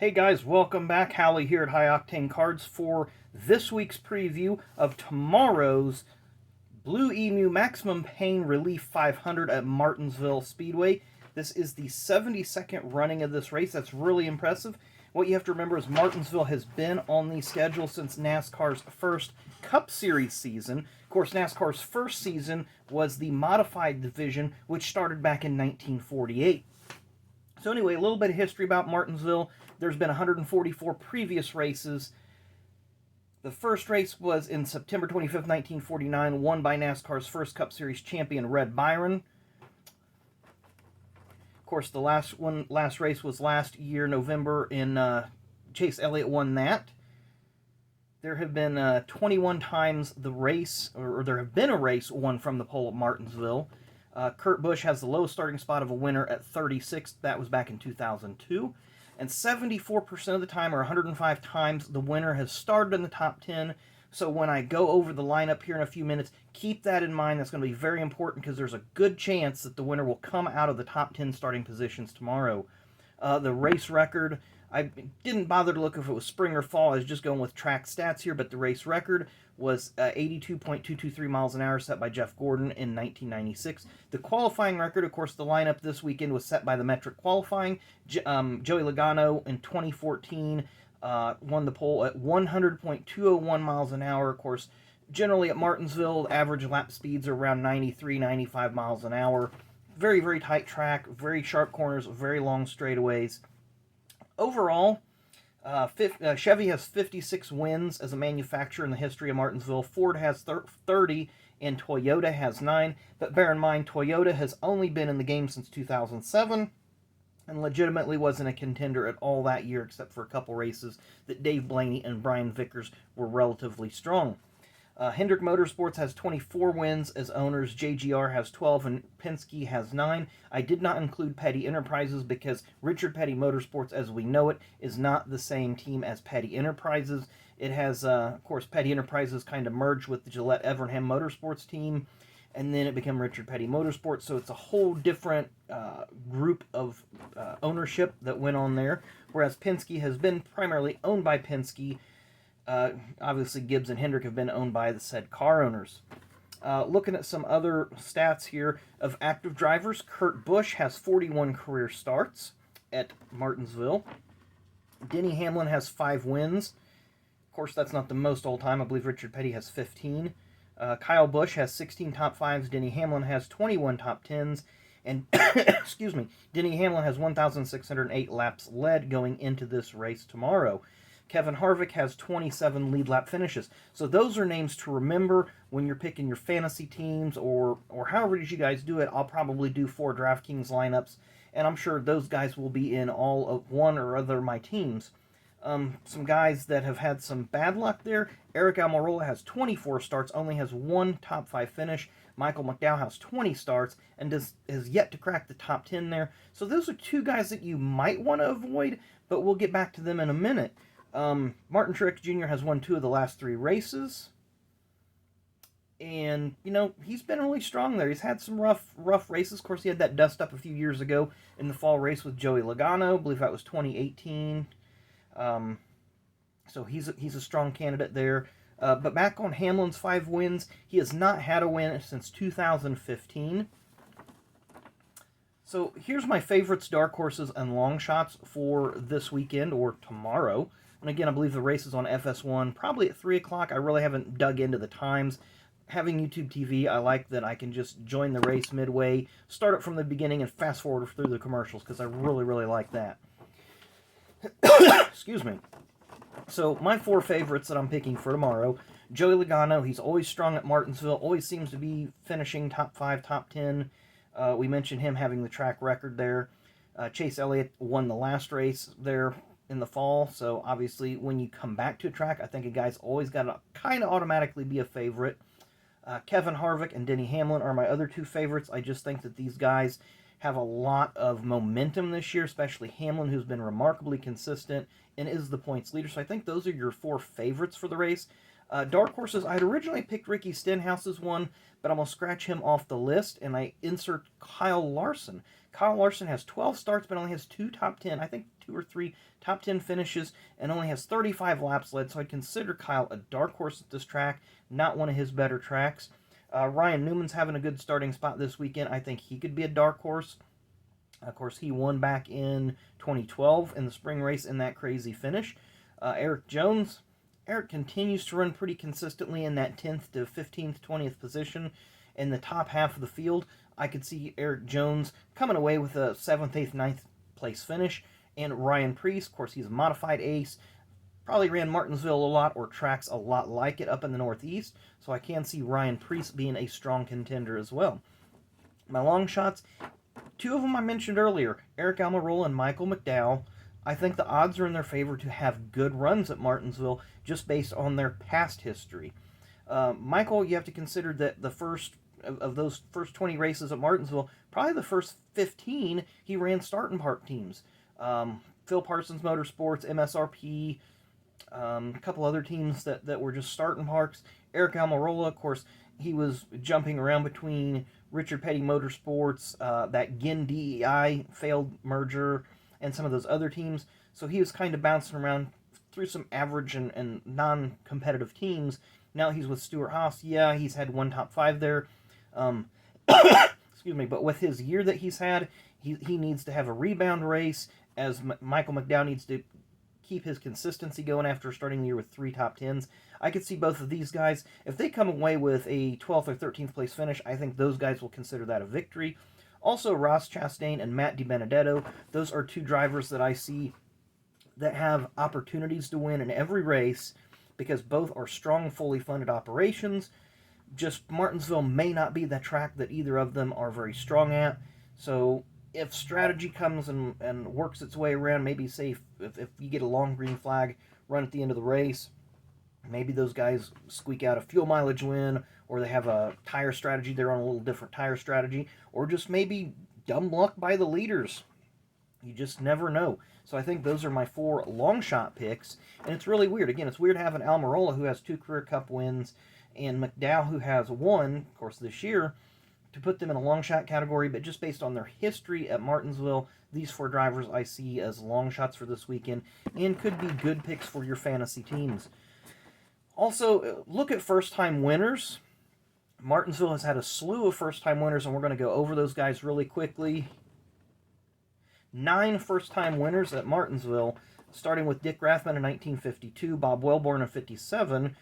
Hey guys, welcome back. Hallie here at High Octane Cards for this week's preview of tomorrow's Blue-Emu Maximum Pain Relief 500 at Martinsville Speedway. This is the 72nd running of this race. That's really impressive. What you have to remember is Martinsville has been on the schedule since NASCAR's first Cup Series season. Of course, NASCAR's first season was the modified division, which started back in 1948. So anyway, a little bit of history about Martinsville. There's been 144 previous races. The first race was in September 25th, 1949, won by NASCAR's first Cup Series champion, Red Byron. Of course, the last race was last year, November, in Chase Elliott won that. There have been 21 times the race, or there have been a race won from the pole at Martinsville. Kurt Busch has the lowest starting spot of a winner at 36th. That was back in 2002. And 74% of the time, or 105 times, the winner has started in the top 10. So when I go over the lineup here in a few minutes, keep that in mind. That's going to be very important because there's a good chance that the winner will come out of the top 10 starting positions tomorrow. The race record, I didn't bother to look if it was spring or fall. I was just going with track stats here, but the race record was 82.223 miles an hour set by Jeff Gordon in 1996. The qualifying record, of course, the lineup this weekend was set by the metric qualifying. Joey Logano in 2014 won the pole at 100.201 miles an hour. Of course, generally at Martinsville, average lap speeds are around 93, 95 miles an hour. Very, very tight track, very sharp corners, very long straightaways. Overall, Chevy has 56 wins as a manufacturer in the history of Martinsville. Ford has 30, and Toyota has 9. But bear in mind, Toyota has only been in the game since 2007, and legitimately wasn't a contender at all that year, except for a couple races that Dave Blaney and Brian Vickers were relatively strong. Hendrick Motorsports has 24 wins as owners. JGR has 12 and Penske has 9. I did not include Petty Enterprises because Richard Petty Motorsports, as we know it, is not the same team as Petty Enterprises. It has, of course, Petty Enterprises kind of merged with the Gillette Evernham Motorsports team, and then it became Richard Petty Motorsports, so it's a whole different group of ownership that went on there, whereas Penske has been primarily owned by Penske. Obviously, Gibbs and Hendrick have been owned by the said car owners. Looking at some other stats here of active drivers, Kurt Busch has 41 career starts at Martinsville. Denny Hamlin has 5 wins. Of course, that's not the most all-time. I believe Richard Petty has 15. Kyle Busch has 16 top 5s. Denny Hamlin has 21 top 10s. And, excuse me, Denny Hamlin has 1,608 laps led going into this race tomorrow. Kevin Harvick has 27 lead lap finishes. So those are names to remember when you're picking your fantasy teams or however it is you guys do it. I'll probably do 4 DraftKings lineups, and I'm sure those guys will be in all of one or other of my teams. Some guys that have had some bad luck there. Eric Almirola has 24 starts, only has 1 top 5 finish. Michael McDowell has 20 starts and has yet to crack the top 10 there. So those are 2 guys that you might want to avoid, but we'll get back to them in a minute. Martin Truex Jr. has won 2 of the last 3 races. And, you know, he's been really strong there. He's had some rough races. Of course, he had that dust up a few years ago in the fall race with Joey Logano. I believe that was 2018. So he's a strong candidate there. But back on Hamlin's 5 wins, he has not had a win since 2015. So here's my favorites, Darkhorses and Longshots for this weekend or tomorrow. And again, I believe the race is on FS1, probably at 3 o'clock. I really haven't dug into the times. Having YouTube TV, I like that I can just join the race midway, start it from the beginning, and fast forward through the commercials, because I really, really like that. Excuse me. So, my 4 favorites that I'm picking for tomorrow. Joey Logano, he's always strong at Martinsville, always seems to be finishing top 5, top 10. We mentioned him having the track record there. Chase Elliott won the last race there in the fall, so obviously when you come back to a track, I think a guy's always got to kind of automatically be a favorite. Kevin Harvick and Denny Hamlin are my other 2 favorites. I just think that these guys have a lot of momentum this year, especially Hamlin, who's been remarkably consistent and is the points leader. So I think those are your 4 favorites for the race. Dark Horses, I had originally picked Ricky Stenhouse as one, but I'm going to scratch him off the list, and I insert Kyle Larson. Kyle Larson has 12 starts, but only has 2 top 10, I think 2 or 3 top 10 finishes, and only has 35 laps led, so I'd consider Kyle a dark horse at this track, not one of his better tracks. Ryan Newman's having a good starting spot this weekend. I think he could be a dark horse. Of course, he won back in 2012 in the spring race in that crazy finish. Eric Jones. Eric continues to run pretty consistently in that 10th to 15th, 20th position in the top half of the field. I could see Eric Jones coming away with a 7th, 8th, 9th place finish. And Ryan Preece, of course, he's a modified ace. Probably ran Martinsville a lot or tracks a lot like it up in the Northeast. So I can see Ryan Preece being a strong contender as well. My long shots, 2 of them I mentioned earlier, Eric Almirola and Michael McDowell. I think the odds are in their favor to have good runs at Martinsville just based on their past history. Michael, you have to consider that the first of those first 20 races at Martinsville, probably the first 15, he ran starting park teams. Phil Parsons Motorsports, MSRP, a couple other teams that were just starting parks. Eric Almirola, of course, he was jumping around between Richard Petty Motorsports, that Ginn DEI failed merger, and some of those other teams. So he was kind of bouncing around through some average and non-competitive teams. Now he's with Stuart Haas. Yeah, he's had 1 top 5 there. Excuse me, but with his year that he's had, he needs to have a rebound race, as Michael McDowell needs to keep his consistency going after starting the year with 3 top 10s. I could see both of these guys, if they come away with a 12th or 13th place finish, I think those guys will consider that a victory. Also, Ross Chastain and Matt DiBenedetto, those are 2 drivers that I see that have opportunities to win in every race because both are strong, fully funded operations. Just Martinsville may not be the track that either of them are very strong at. So if strategy comes and works its way around, maybe say if you get a long green flag run at the end of the race, maybe those guys squeak out a fuel mileage win, or they have a tire strategy, they're on a little different tire strategy, or just maybe dumb luck by the leaders. You just never know. So I think those are my 4 long shot picks, and it's really weird. Again, it's weird having Almirola, who has 2 Career Cup wins, and McDowell, who has 1, of course, this year, to put them in a long shot category, but just based on their history at Martinsville, these 4 drivers I see as long shots for this weekend, and could be good picks for your fantasy teams. Also, look at first-time winners. Martinsville has had a slew of first-time winners, and we're going to go over those guys really quickly. 9 first-time winners at Martinsville, starting with Dick Rathman in 1952, Bob Wellborn in 57,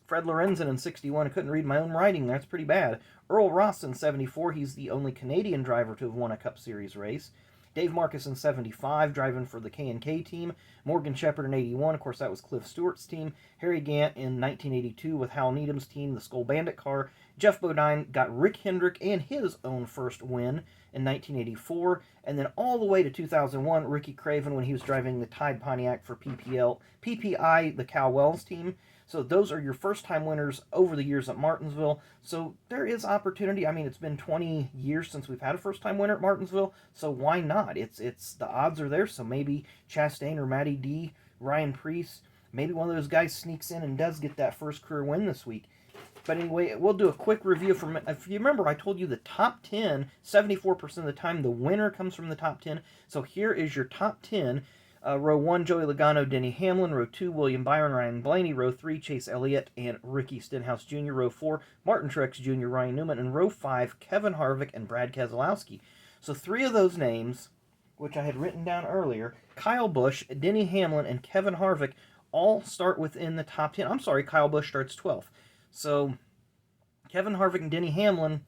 Fred Lorenzen in 61. I couldn't read my own writing. That's pretty bad. Earl Ross in 74. He's the only Canadian driver to have won a Cup Series race. Dave Marcus in 75, driving for the K&K team. Morgan Shepherd in 81. Of course, that was Cliff Stewart's team. Harry Gant in 1982 with Hal Needham's team, the Skull Bandit car. Jeff Bodine got Rick Hendrick and his own first win in 1984. And then all the way to 2001, Ricky Craven when he was driving the Tide Pontiac for PPI, the Cal Wells team. So those are your first-time winners over the years at Martinsville. So there is opportunity. I mean, it's been 20 years since we've had a first-time winner at Martinsville, so why not? It's the odds are there, so maybe Chastain or Matty D, Ryan Preece, maybe one of those guys sneaks in and does get that first career win this week. But anyway, we'll do a quick review from, if you remember, I told you the top 10, 74% of the time, the winner comes from the top 10. So here is your top 10. Row 1, Joey Logano, Denny Hamlin. Row 2, William Byron, Ryan Blaney. Row 3, Chase Elliott and Ricky Stenhouse Jr. Row 4, Martin Truex Jr., Ryan Newman. And Row 5, Kevin Harvick and Brad Keselowski. So 3 of those names, which I had written down earlier, Kyle Busch, Denny Hamlin, and Kevin Harvick, all start within the top 10. I'm sorry, Kyle Busch starts 12th. So Kevin Harvick and Denny Hamlin,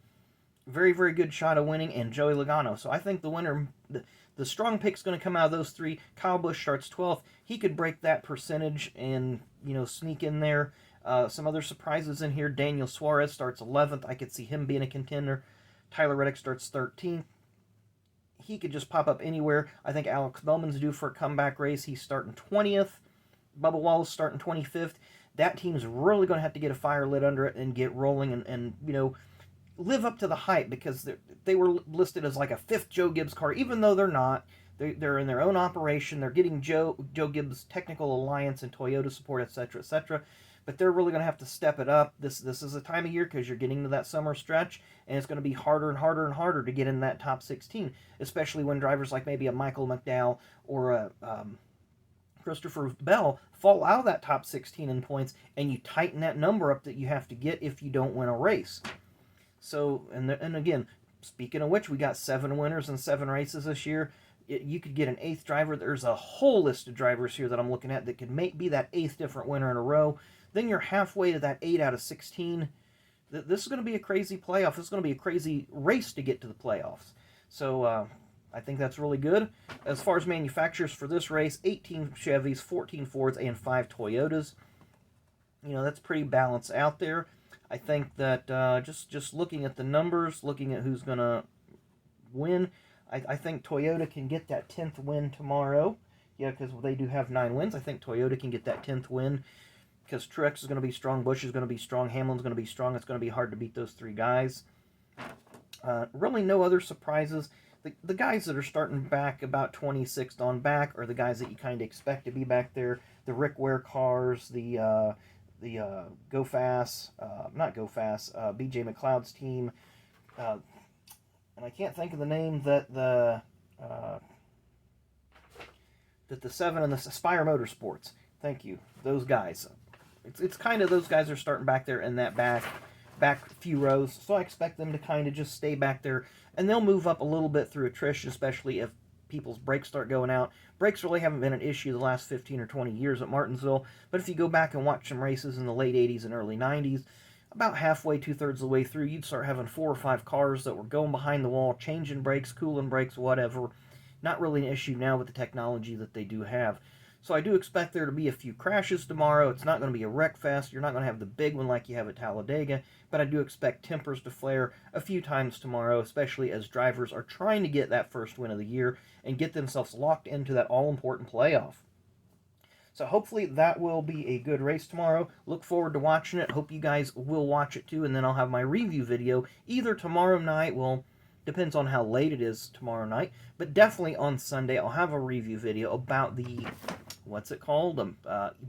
very, very good shot of winning, and Joey Logano. So I think the winner, the strong pick's going to come out of those 3. Kyle Busch starts 12th. He could break that percentage and, sneak in there. Some other surprises in here. Daniel Suarez starts 11th. I could see him being a contender. Tyler Reddick starts 13th. He could just pop up anywhere. I think Alex Bowman's due for a comeback race. He's starting 20th. Bubba Wallace starting 25th. That team's really going to have to get a fire lit under it and get rolling and live up to the hype, because they were listed as like a 5th Joe Gibbs car, even though they're not. They're in their own operation. They're getting Joe Gibbs Technical Alliance and Toyota support, etc., etc. but they're really going to have to step it up. This is a time of year because you're getting to that summer stretch, and it's going to be harder and harder and harder to get in that top 16, especially when drivers like maybe a Michael McDowell or a Christopher Bell fall out of that top 16 in points, and you tighten that number up that you have to get if you don't win a race. So, and again, speaking of which, we got 7 winners in 7 races this year. You could get an 8th driver. There's a whole list of drivers here that I'm looking at that could be that 8th different winner in a row. Then you're halfway to that 8 out of 16. This is going to be a crazy playoff. This is going to be a crazy race to get to the playoffs. So I think that's really good. As far as manufacturers for this race, 18 Chevys, 14 Fords, and 5 Toyotas. You know, that's pretty balanced out there. I think that just looking at the numbers, looking at who's going to win, I think Toyota can get that 10th win tomorrow. Yeah, because they do have 9 wins. I think Toyota can get that 10th win because Truex is going to be strong, Busch is going to be strong, Hamlin's going to be strong. It's going to be hard to beat those 3 guys. Really no other surprises. The guys that are starting back about 26th on back are the guys that you kind of expect to be back there. The Rick Ware cars, the Go Fast, not Go Fast, BJ McLeod's team, and I can't think of the name that the 7 and the Aspire Motorsports. Thank you, those guys. It's kind of those guys are starting back there in that back few rows, so I expect them to kind of just stay back there, and they'll move up a little bit through attrition, especially if people's brakes start going out. Brakes really haven't been an issue the last 15 or 20 years at Martinsville, but if you go back and watch some races in the late 80s and early 90s, about halfway, 2/3 of the way through, you'd start having 4 or 5 cars that were going behind the wall, changing brakes, cooling brakes, whatever. Not really an issue now with the technology that they do have. So I do expect there to be a few crashes tomorrow. It's not going to be a wreck fest. You're not going to have the big one like you have at Talladega, but I do expect tempers to flare a few times tomorrow, especially as drivers are trying to get that first win of the year and get themselves locked into that all-important playoff. So hopefully that will be a good race tomorrow. Look forward to watching it. Hope you guys will watch it too, and then I'll have my review video either tomorrow night, well, depends on how late it is tomorrow night, but definitely on Sunday I'll have a review video about the, what's it called?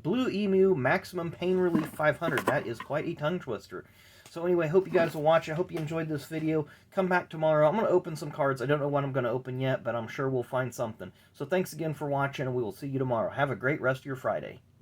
Blue-Emu Maximum Pain Relief 500. That is quite a tongue twister. So anyway, hope you guys will watch it. I hope you enjoyed this video. Come back tomorrow. I'm going to open some cards. I don't know what I'm going to open yet, but I'm sure we'll find something. So thanks again for watching, and we will see you tomorrow. Have a great rest of your Friday.